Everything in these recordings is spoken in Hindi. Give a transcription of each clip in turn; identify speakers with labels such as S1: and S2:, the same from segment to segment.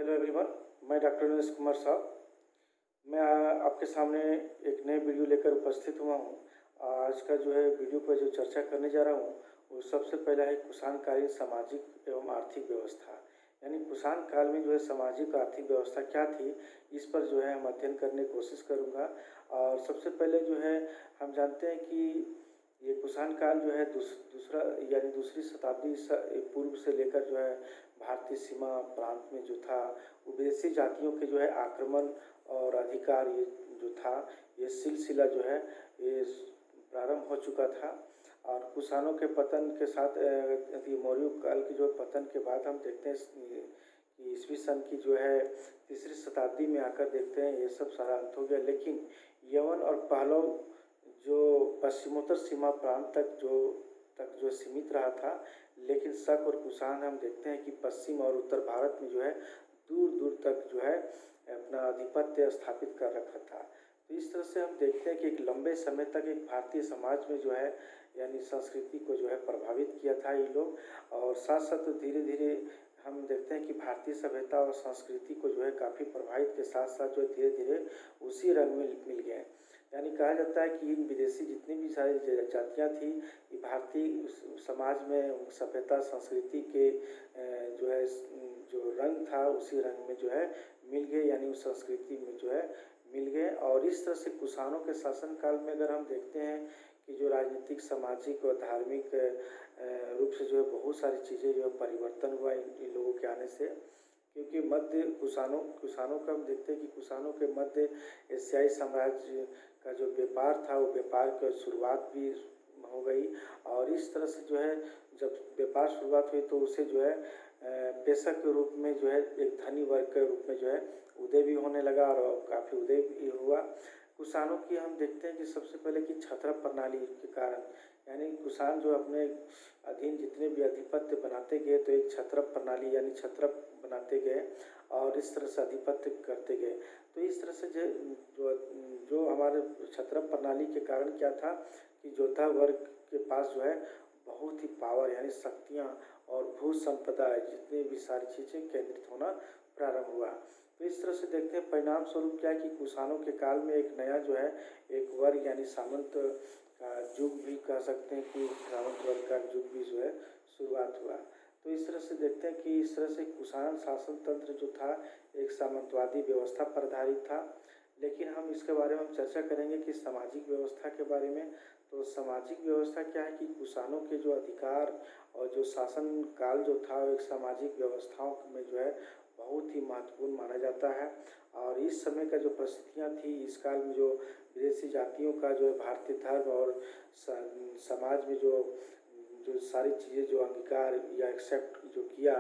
S1: हेलो एवरीवन, मैं डॉक्टर नरेश कुमार साहब। मैं आपके सामने एक नए वीडियो लेकर उपस्थित हुआ हूँ। आज का जो है वीडियो पर जो चर्चा करने जा रहा हूँ वो सबसे पहला है कुषाणकालीन सामाजिक एवं आर्थिक व्यवस्था। यानी कुषाण काल में जो है सामाजिक आर्थिक व्यवस्था क्या थी, इस पर जो है हम अध्ययन करने की कोशिश करूँगा। और सबसे पहले जो है हम जानते हैं कि ये कुषाण काल जो है दूसरा यानी दूसरी शताब्दी पूर्व से लेकर जो है भारतीय सीमा प्रांत में जो था वो विदेशी जातियों के जो है आक्रमण और अधिकार ये जो था ये सिलसिला जो है ये प्रारंभ हो चुका था। और कुषाणों के पतन के साथ मौर्य काल के जो पतन के बाद हम देखते हैं कि ईस्वी सन की जो है तीसरी शताब्दी में आकर देखते हैं ये सब सारा अंत हो गया। लेकिन यवन और पहलव जो पश्चिमोत्तर सीमा प्रांत तक जो सीमित रहा था, लेकिन शक और कुषाण हम देखते हैं कि पश्चिम और उत्तर भारत में जो है दूर दूर तक जो है अपना आधिपत्य स्थापित कर रखा था। तो इस तरह से हम देखते हैं कि एक लंबे समय तक एक भारतीय समाज में जो है यानी संस्कृति को जो है प्रभावित किया था ये लोग। और साथ साथ धीरे धीरे हम देखते हैं कि भारतीय सभ्यता और संस्कृति को जो है काफ़ी प्रभावित के साथ साथ जो धीरे धीरे उसी रंग में मिल गए। यानी कहा जाता है कि इन विदेशी जितनी भी सारी जातियाँ थी ये भारतीय समाज में सभ्यता संस्कृति के जो है जो रंग था उसी रंग में जो है मिल गए, यानी उस संस्कृति में जो है मिल गए। और इस तरह से कुषाणों के शासन काल में अगर हम देखते हैं कि जो राजनीतिक सामाजिक और धार्मिक रूप से जो है बहुत सारी चीज़ें जो है परिवर्तन हुआ इन लोगों के आने से। क्योंकि मध्य कुषाणों का हम देखते हैं कि कुषाणों के मध्य एशियाई साम्राज्य का जो व्यापार था वो व्यापार की शुरुआत भी हो गई। और इस तरह से जो है जब व्यापार शुरुआत हुई तो उसे जो है पेशा के रूप में जो है एक धनी वर्ग के रूप में जो है उदय भी होने लगा और काफ़ी उदय भी हुआ। कुषाणों की हम देखते हैं कि सबसे पहले कि छत्रप प्रणाली के कारण, यानी कुषाण जो अपने अधीन जितने भी अधिपत्य बनाते गए तो एक छत्रप प्रणाली यानी छत्रप बनाते गए और इस तरह से आधिपत्य करते गए। तो इस तरह से जो हमारे छत्रप प्रणाली के कारण क्या था कि योद्धा वर्ग के पास जो है बहुत ही पावर यानी शक्तियाँ और भू संपदा जितनी भी सारी चीज़ें केंद्रित होना प्रारंभ हुआ। तो इस तरह से देखते हैं परिणाम स्वरूप क्या कि कुषाणों के काल में एक नया जो है एक वर्ग यानी सामंत का युग भी कह सकते हैं कि सामंत वर्ग का युग भी जो है शुरुआत हुआ। तो इस तरह से देखते हैं कि इस तरह से कुषाण शासन तंत्र जो था एक सामंतवादी व्यवस्था पर आधारित था। लेकिन हम इसके बारे में हम चर्चा करेंगे कि सामाजिक व्यवस्था के बारे में। तो सामाजिक व्यवस्था क्या है कि कुषाणों के जो अधिकार और जो शासन काल जो था वो एक सामाजिक व्यवस्थाओं में जो है बहुत ही महत्वपूर्ण माना जाता है। और इस समय का जो परिस्थितियाँ थी इस काल में जो विदेशी जातियों का जो है भारतीय धर्म और समाज में जो सारी चीज़ें जो अंगीकार या एक्सेप्ट जो किया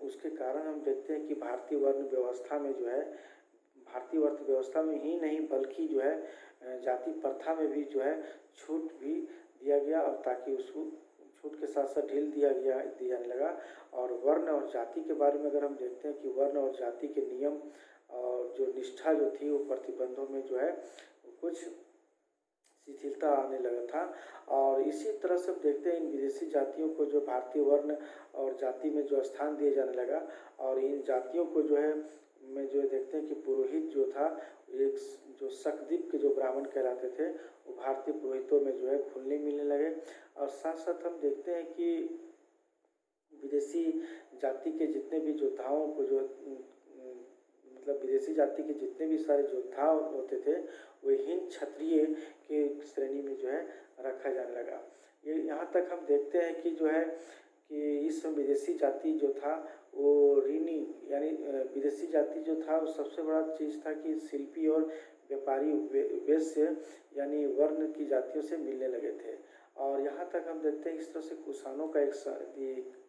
S1: उसके कारण हम देखते हैं कि भारतीय वर्ण व्यवस्था में जो है भारतीय अर्थ व्यवस्था में ही नहीं बल्कि जो है जाति प्रथा में भी जो है छूट भी दिया गया और ताकि उसको छूट के साथ साथ ढील दिया जाने लगा। और वर्ण और जाति के बारे में अगर हम देखते हैं कि वर्ण और जाति के नियम और जो निष्ठा जो थी वो प्रतिबंधों में जो है कुछ शिथिलता आने लगा था। और इसी तरह से देखते हैं इन विदेशी जातियों को जो भारतीय वर्ण और जाति में जो स्थान दिए जाने लगा। और इन जातियों को जो है में जो देखते हैं कि पुरोहित जो था एक जो शकदीप के जो ब्राह्मण कहलाते थे वो भारतीय पुरोहितों में जो है खुलने मिलने लगे। और साथ साथ हम देखते हैं कि विदेशी जाति के जितने भी योद्धाओं को जो मतलब विदेशी जाति के जितने भी सारे योद्धा होते थे वो हिंद क्षत्रिय के श्रेणी में जो है रखा जाने लगा। ये यहाँ तक हम देखते हैं कि जो है कि इस विदेशी जाति जो था वो ऋणी यानी विदेशी जाति जो था वो सबसे बड़ा चीज़ था कि शिल्पी और व्यापारी वैश्य यानी वर्ण की जातियों से मिलने लगे थे। और यहाँ तक हम देखते हैं इस तरह से कुषाणों का एक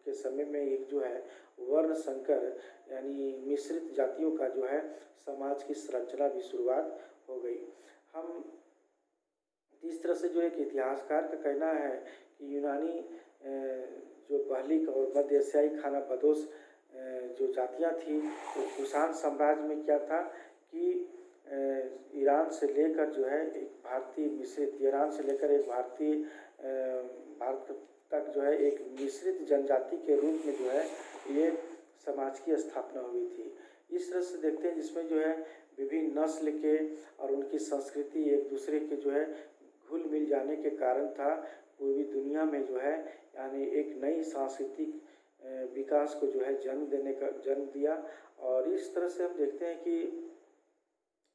S1: के समय में एक जो है वर्ण संकर यानी मिश्रित जातियों का जो है समाज की संरचना भी शुरुआत हो गई। हम इस तरह से जो एक इतिहासकार का कहना है कि यूनानी जो पहली और मध्य एशियाई खानाबदोश जो जातियाँ थी तो कुषाण साम्राज्य में क्या था कि ईरान से लेकर जो है एक भारतीय मिश्रित ईरान से लेकर एक भारतीय भारत तक जो है एक मिश्रित जनजाति के रूप में जो है ये समाज की स्थापना हुई थी। इस तरह से देखते हैं जिसमें जो है विभिन्न नस्ल के और उनकी संस्कृति एक दूसरे के जो है घुल मिल जाने के कारण था पूर्वी दुनिया में जो है यानी एक नई सांस्कृतिक विकास को जो है जन्म दिया। और इस तरह से हम देखते हैं कि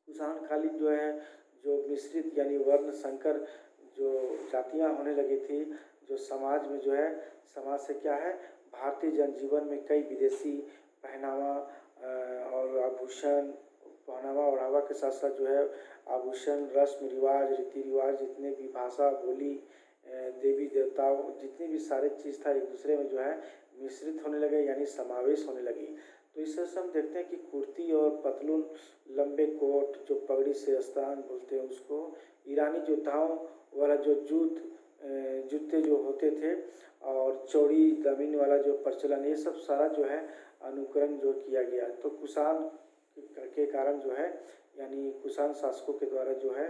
S1: कुषाण कालीन जो है जो मिश्रित यानी वर्ण संकर जो जातियां होने लगी थी, जो समाज में जो है समाज से क्या है भारतीय जनजीवन में कई विदेशी पहनावा और आभूषण पहनावा ओढ़ावा के साथ साथ जो है आभूषण रस्म रिवाज रीति रिवाज जितने भी भाषा बोली देवी देवताओं जितनी भी सारे चीज़ था एक दूसरे में जो है मिश्रित होने लगे यानी समावेश होने लगी। तो इस तरह से हम देखते हैं कि कुर्ती और पतलून लंबे कोट जो पगड़ी से अस्तान बोलते हैं उसको ईरानी योद्धाओं वाला जो जूते जो होते थे और चौड़ी दामन वाला जो प्रचलन ये सब सारा जो है अनुकरण जो किया गया। तो कुषाण के कारण जो है यानी कुषाण शासकों के द्वारा जो है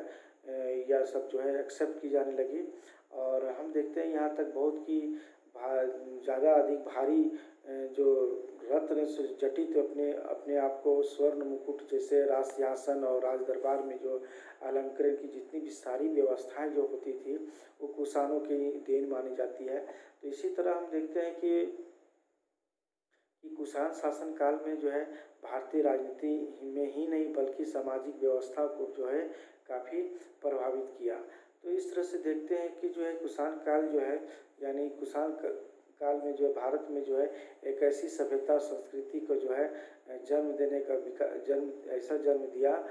S1: यह सब जो है एक्सेप्ट की जाने लगी। और हम देखते हैं यहाँ तक बहुत की ज़्यादा अधिक भारी जो रत्न से जटित अपने आप को स्वर्ण मुकुट जैसे राज सिंहासन और राज दरबार में जो अलंकरण की जितनी भी सारी व्यवस्थाएं जो होती थी वो कुषाणों की देन मानी जाती है। तो इसी तरह हम देखते हैं कि कुषाण शासन काल में जो है भारतीय राजनीति में ही नहीं बल्कि सामाजिक व्यवस्था को जो है काफ़ी प्रभावित किया। तो इस तरह से देखते हैं कि जो है कुषाण काल जो है यानी कुषाण काल में जो है भारत में जो है एक ऐसी सभ्यता संस्कृति को जो है ऐसा जन्म दिया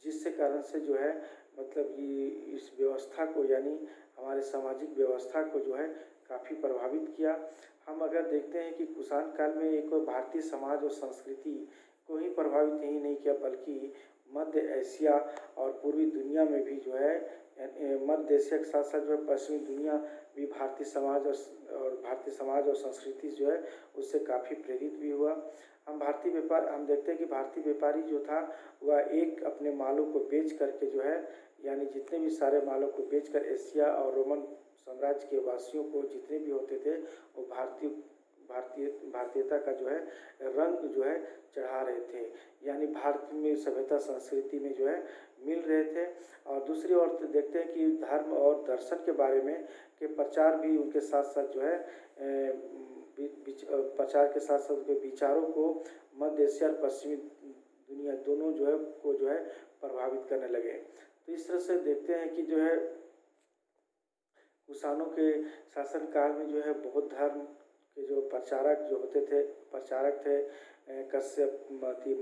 S1: जिससे कारण से जो है मतलब ये इस व्यवस्था को यानी हमारे सामाजिक व्यवस्था को जो है काफ़ी प्रभावित किया। हम अगर देखते हैं कि कुषाण काल में एक भारतीय समाज और संस्कृति को ही प्रभावित ही नहीं किया बल्कि मध्य एशिया और पूर्वी दुनिया में भी जो है मध्य एशिया के साथ साथ जो है पश्चिमी दुनिया भी भारतीय समाज और संस्कृति जो है उससे काफ़ी प्रेरित भी हुआ। हम देखते हैं कि भारतीय व्यापारी जो था वह एक अपने मालों को बेच करके जो है यानी जितने भी सारे मालों को बेचकर एशिया और रोमन साम्राज्य के वासियों को जितने भी होते थे वो भारतीयता का जो है रंग जो है चढ़ा रहे थे यानी भारत में सभ्यता संस्कृति में जो है मिल रहे थे। और दूसरी ओर देखते हैं कि धर्म और दर्शन के बारे में के प्रचार भी उनके साथ साथ जो है प्रचार के साथ साथ उनके विचारों को मध्य एशिया और पश्चिमी दुनिया दोनों जो है प्रभावित करने लगे। तो इस तरह से देखते हैं कि जो है कुषाणों के शासन काल में जो है बौद्ध धर्म के जो प्रचारक थे कश्यप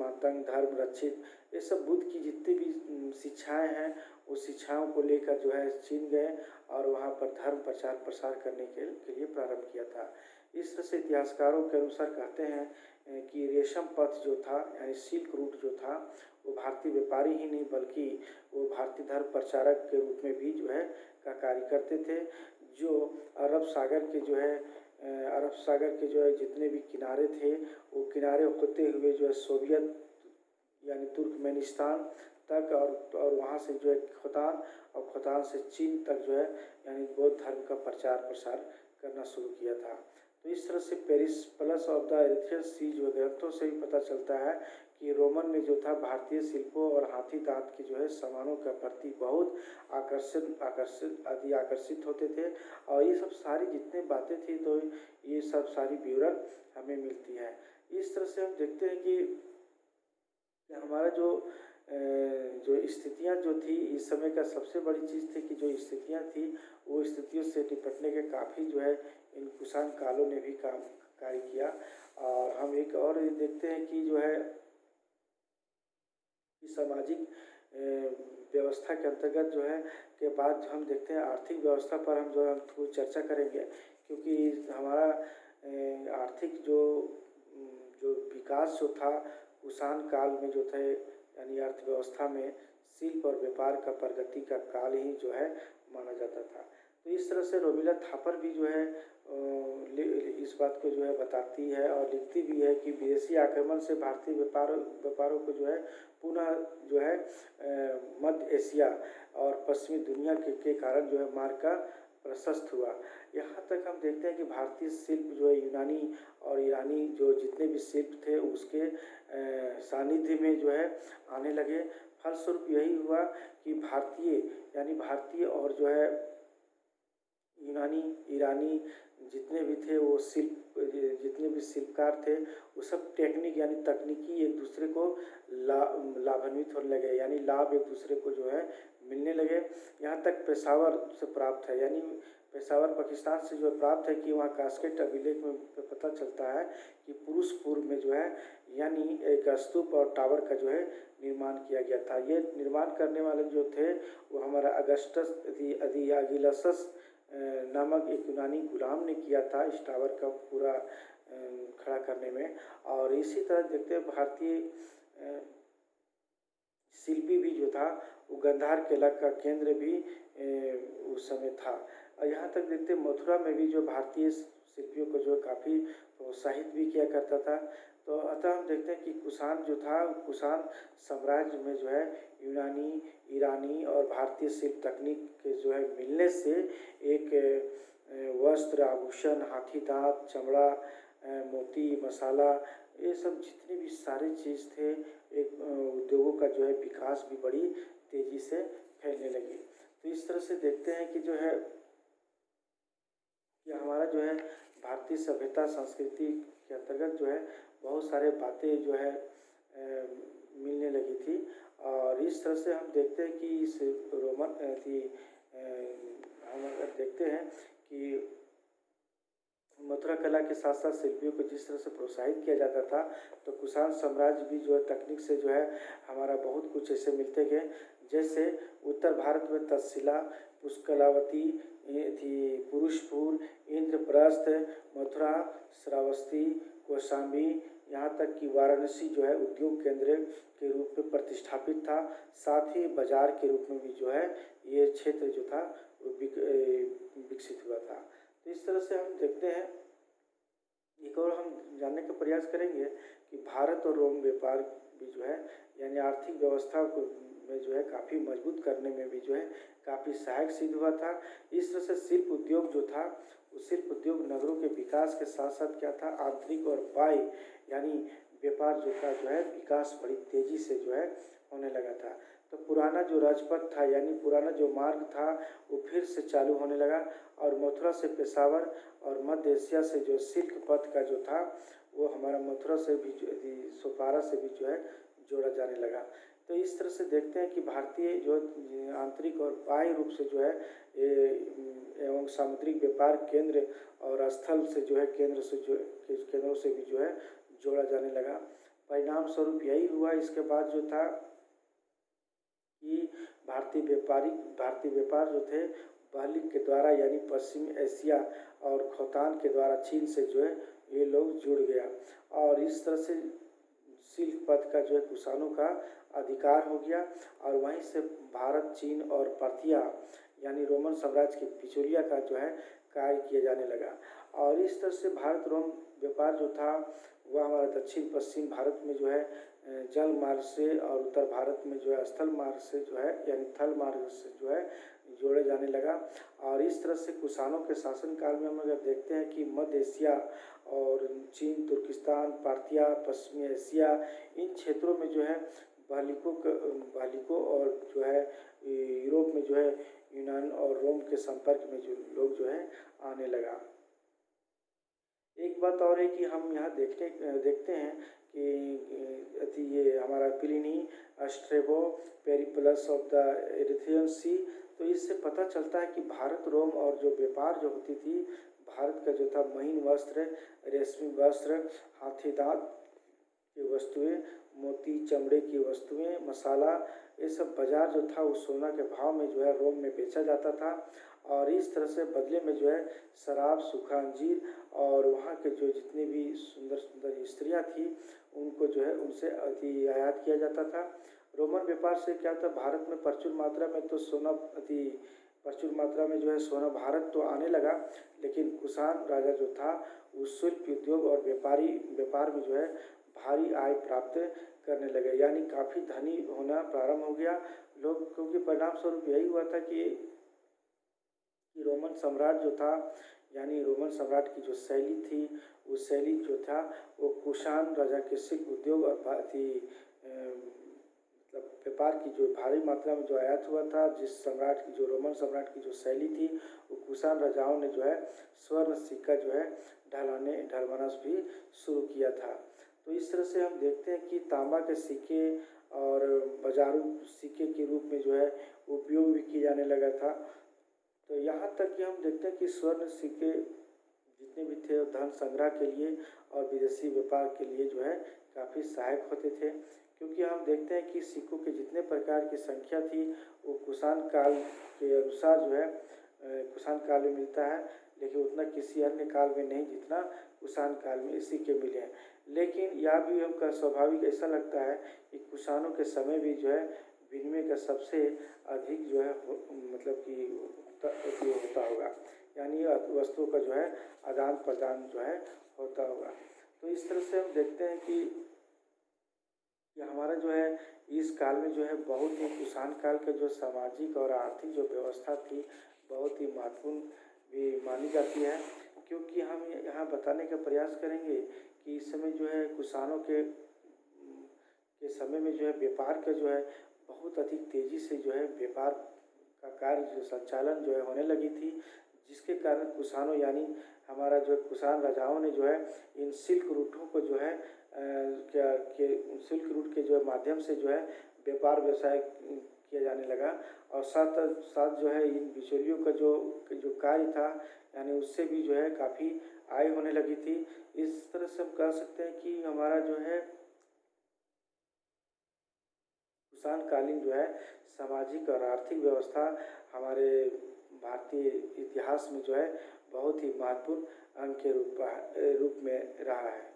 S1: मातंग धर्म रक्षित ये सब बुद्ध की जितनी भी शिक्षाएं हैं वो शिक्षाओं को लेकर जो है चीन गए और वहाँ पर धर्म प्रचार प्रसार करने के लिए प्रारंभ किया था। इस तरह से इतिहासकारों के अनुसार कहते हैं कि रेशम पथ जो था यानी सिल्क रूट जो था वो भारतीय व्यापारी ही नहीं बल्कि वो भारतीय धर्म प्रचारक के रूप में भी जो है का कार्य करते थे जो अरब सागर के जो है जितने भी किनारे थे वो किनारे होते हुए जो है सोवियत यानी तुर्कमेनिस्तान तक और वहाँ से जो है खोतान से चीन तक जो है यानी बौद्ध धर्म का प्रचार प्रसार करना शुरू किया था। तो इस तरह से Periplus of the Erythraean seas ग्रंथों से भी पता चलता है कि रोमन में जो था भारतीय शिल्पों और हाथी दांत के जो है सामानों के प्रति बहुत आकर्षित होते थे। और ये सब सारी जितने बातें थी तो ये सब सारी विवरण हमें मिलती है। इस तरह से हम देखते हैं कि हमारा जो स्थितियाँ जो थी इस समय का सबसे बड़ी चीज़ थी कि जो स्थितियाँ थी वो स्थितियों से निपटने के काफ़ी जो है इन कुषाण कालों ने भी कार्य किया। और हम एक और देखते हैं कि जो है सामाजिक व्यवस्था के अंतर्गत जो है के बाद हम देखते हैं आर्थिक व्यवस्था पर हम जो है थोड़ी चर्चा करेंगे क्योंकि हमारा आर्थिक जो विकास जो था कुषाण काल में जो थे यानी अर्थव्यवस्था में शिल्प और व्यापार का प्रगति का काल ही जो है माना जाता था। तो इस तरह से रोमिला थापर भी जो है इस बात को जो है बताती है और लिखती भी है कि विदेशी आक्रमण से भारतीय व्यापारों को जो है पुनः जो है मध्य एशिया और पश्चिमी दुनिया के कारण जो है मार्ग का प्रशस्त हुआ। यहाँ तक हम देखते हैं कि भारतीय शिल्प जो है यूनानी और ईरानी जो जितने भी शिल्प थे उसके सानिध्य में जो है आने लगे। फलस्वरूप यही हुआ कि भारतीय और जो है यूनानी ईरानी जितने भी थे वो जितने भी शिल्पकार थे वो सब टेक्निक यानी तकनीकी एक दूसरे को लाभान्वित होने लगे, यानी लाभ एक दूसरे को जो है मिलने लगे। यहाँ तक पेशावर से प्राप्त है, यानी पेशावर पाकिस्तान से जो प्राप्त है कि वहाँ कास्केट अभिलेख में पता चलता है कि पुरुषपुर में जो है यानी एक स्तूप और टावर का जो है निर्माण किया गया था। ये निर्माण करने वाले जो थे वो हमारा अगस्टस अधियागिलसस नामक एक यूनानी गुलाम ने किया था इस टावर का पूरा खड़ा करने में। और इसी तरह देखते हैं भारतीय शिल्पी भी जो था वो गंधार केला का केंद्र भी उस समय था। और यहाँ तक देखते मथुरा में भी जो भारतीय शिल्पियों को जो काफ़ी प्रोत्साहित भी किया करता था। तो अतः हम देखते हैं कि कुषाण जो था कुषाण साम्राज्य में जो है यूनानी ईरानी और भारतीय शिल्प तकनीक के जो है मिलने से एक वस्त्र आभूषण हाथी दांत चमड़ा मोती मसाला ये सब जितने भी सारे चीज़ थे एक उद्योगों का जो है विकास भी बड़ी तेज़ी से फैलने लगी। तो इस तरह से देखते हैं कि जो है कि हमारा जो है भारतीय सभ्यता संस्कृति के अंतर्गत जो है बहुत सारे बातें जो है मिलने लगी थी। और इस तरह से हम देखते हैं कि इस हम अगर देखते हैं कि मथुरा कला के साथ साथ शिल्पियों को जिस तरह से प्रोत्साहित किया जाता था तो कुषाण साम्राज्य भी जो है तकनीक से जो है हमारा बहुत कुछ ऐसे मिलते गए। जैसे उत्तर भारत में तक्षशिला पुष्कलावती थी पुरुषपुर इंद्रप्रस्थ मथुरा श्रावस्ती कौशाम्बी यहाँ तक कि वाराणसी जो है उद्योग केंद्र के रूप में प्रतिष्ठापित था। साथ ही बाजार के रूप में भी जो है ये क्षेत्र जो था वो विकसित हुआ था। तो इस तरह से हम देखते हैं एक और हम जानने का प्रयास करेंगे कि भारत और रोम व्यापार भी जो है यानी आर्थिक व्यवस्था को में जो है काफ़ी मजबूत करने में भी जो है काफ़ी सहायक सिद्ध हुआ था। इस तरह से शिल्प उद्योग जो था उस शिल्प उद्योग नगरों के विकास के साथ साथ क्या था आंतरिक और बाह्य यानी व्यापार जो का जो है विकास बड़ी तेज़ी से जो है होने लगा था। तो पुराना जो राजपथ था यानी पुराना जो मार्ग था वो फिर से चालू होने लगा और मथुरा से पेशावर और मध्य एशिया से जो सिल्क पथ का जो था वो हमारा मथुरा से भी सोपारा से भी जो है जोड़ा जाने लगा। तो इस तरह से देखते हैं कि भारतीय जो आंतरिक और बाह्य रूप से जो है एवं सामुद्रिक व्यापार केंद्र और स्थल से जो है केंद्रों से भी जो है जोड़ा जाने लगा। परिणाम स्वरूप यही हुआ। इसके बाद जो था कि भारतीय व्यापार जो थे बहलिक के द्वारा यानी पश्चिम एशिया और खोतान के द्वारा चीन से जो है ये लोग जुड़ गया और इस तरह से सिल्क पथ का जो है कुषाणों का अधिकार हो गया और वहीं से भारत चीन और पार्थिया यानी रोमन साम्राज्य की बिचौलिया का जो है कार्य किया जाने लगा। और इस तरह से भारत रोम व्यापार जो था वह हमारा दक्षिण पश्चिम भारत में जो है जल मार्ग से और उत्तर भारत में जो है स्थल मार्ग से जो है यानी थल मार्ग से जो है जोड़े जाने लगा। और इस तरह से कुषाणों के शासनकाल में हम अगर देखते हैं कि मध्य एशिया और चीन तुर्किस्तान पार्थिया पश्चिमी एशिया इन क्षेत्रों में जो है बहलिकों और जो है यूरोप में जो है यूनान और रोम के संपर्क में जो लोग जो है आने लगा। एक बात और है कि हम यहाँ देखते हैं कि ये हमारा Pliny Strabo Periplus of the Erythraean Sea तो इससे पता चलता है कि भारत रोम और जो व्यापार जो होती थी भारत का जो था महीन वस्त्र रेशमी वस्त्र हाथी दांत की वस्तुएं मोती चमड़े की वस्तुएं मसाला ये सब बाजार जो था उस सोना के भाव में जो है रोम में बेचा जाता था। और इस तरह से बदले में जो है शराब सूखा अंजीर और वहाँ के जो जितनी भी सुंदर सुंदर स्त्रियाँ थी उनको जो है उनसे आयात किया जाता था। रोमन व्यापार से क्या था भारत में प्रचुर मात्रा में तो प्रचुर मात्रा में जो है सोना भारत तो आने लगा लेकिन कुषाण राजा जो था उस शिल्प उद्योग और व्यापार में जो है भारी आय प्राप्त करने लगे यानी काफ़ी धनी होना प्रारंभ हो गया लोग क्योंकि परिणाम स्वरूप यही हुआ था कि कि रोमन सम्राट जो था, यानी रोमन सम्राट की जो शैली थी, वो शैली जो था वो कुषाण राजा के सिल्क उद्योग और मतलब व्यापार की जो भारी मात्रा में जो आयात हुआ था, जिस सम्राट की जो रोमन सम्राट की जो शैली थी, वो कुषाण राजाओं ने जो है स्वर्ण सिक्का जो है ढलवाना भी शुरू किया था। तो इस तरह से हम देखते हैं कि तांबा के सिक्के और बाजारू सिक्के के रूप में जो है उपयोग भी किया जाने लगा था। तो यहाँ तक कि हम देखते हैं कि स्वर्ण सिक्के जितने भी थे धन संग्रह के लिए और विदेशी व्यापार के लिए जो है काफ़ी सहायक होते थे, क्योंकि हम देखते हैं कि सिक्कों के जितने प्रकार की संख्या थी वो कुषाण काल के अनुसार जो है कुषाण काल में मिलता है, लेकिन उतना किसी अन्य काल में नहीं जितना कुषाण काल में सिक्के मिले हैं। लेकिन यह भी हमका स्वाभाविक ऐसा लगता है कि कुषाणों के समय भी जो है विनिमय का सबसे अधिक जो है मतलब कि उपयोग होता होगा, यानी वस्तुओं का जो है आदान प्रदान जो है होता होगा। तो इस तरह से हम देखते हैं कि हमारा जो है इस काल में जो है बहुत ही कुषाण काल का जो सामाजिक और आर्थिक जो व्यवस्था थी बहुत ही महत्वपूर्ण भी मानी जाती है, क्योंकि हम यहाँ बताने का प्रयास करेंगे कि इस समय जो है कुषाणों के समय में जो है व्यापार का जो है बहुत अधिक तेज़ी से जो है व्यापार का कार्य जो संचालन जो है होने लगी थी, जिसके कारण कुषाणों यानी हमारा जो कुषाण राजाओं ने जो है इन सिल्क रूटों को जो है सिल्क रूट के जो माध्यम से जो है व्यापार व्यवसाय किया जाने लगा, और साथ साथ जो है इन बिचौलियों का जो कार्य था यानी उससे भी जो है काफ़ी आय होने लगी थी। इस तरह से हम कह सकते हैं कि हमारा जो है कुषाणकालीन जो है सामाजिक और आर्थिक व्यवस्था हमारे भारतीय इतिहास में जो है बहुत ही महत्वपूर्ण अंग के रूप में रहा है।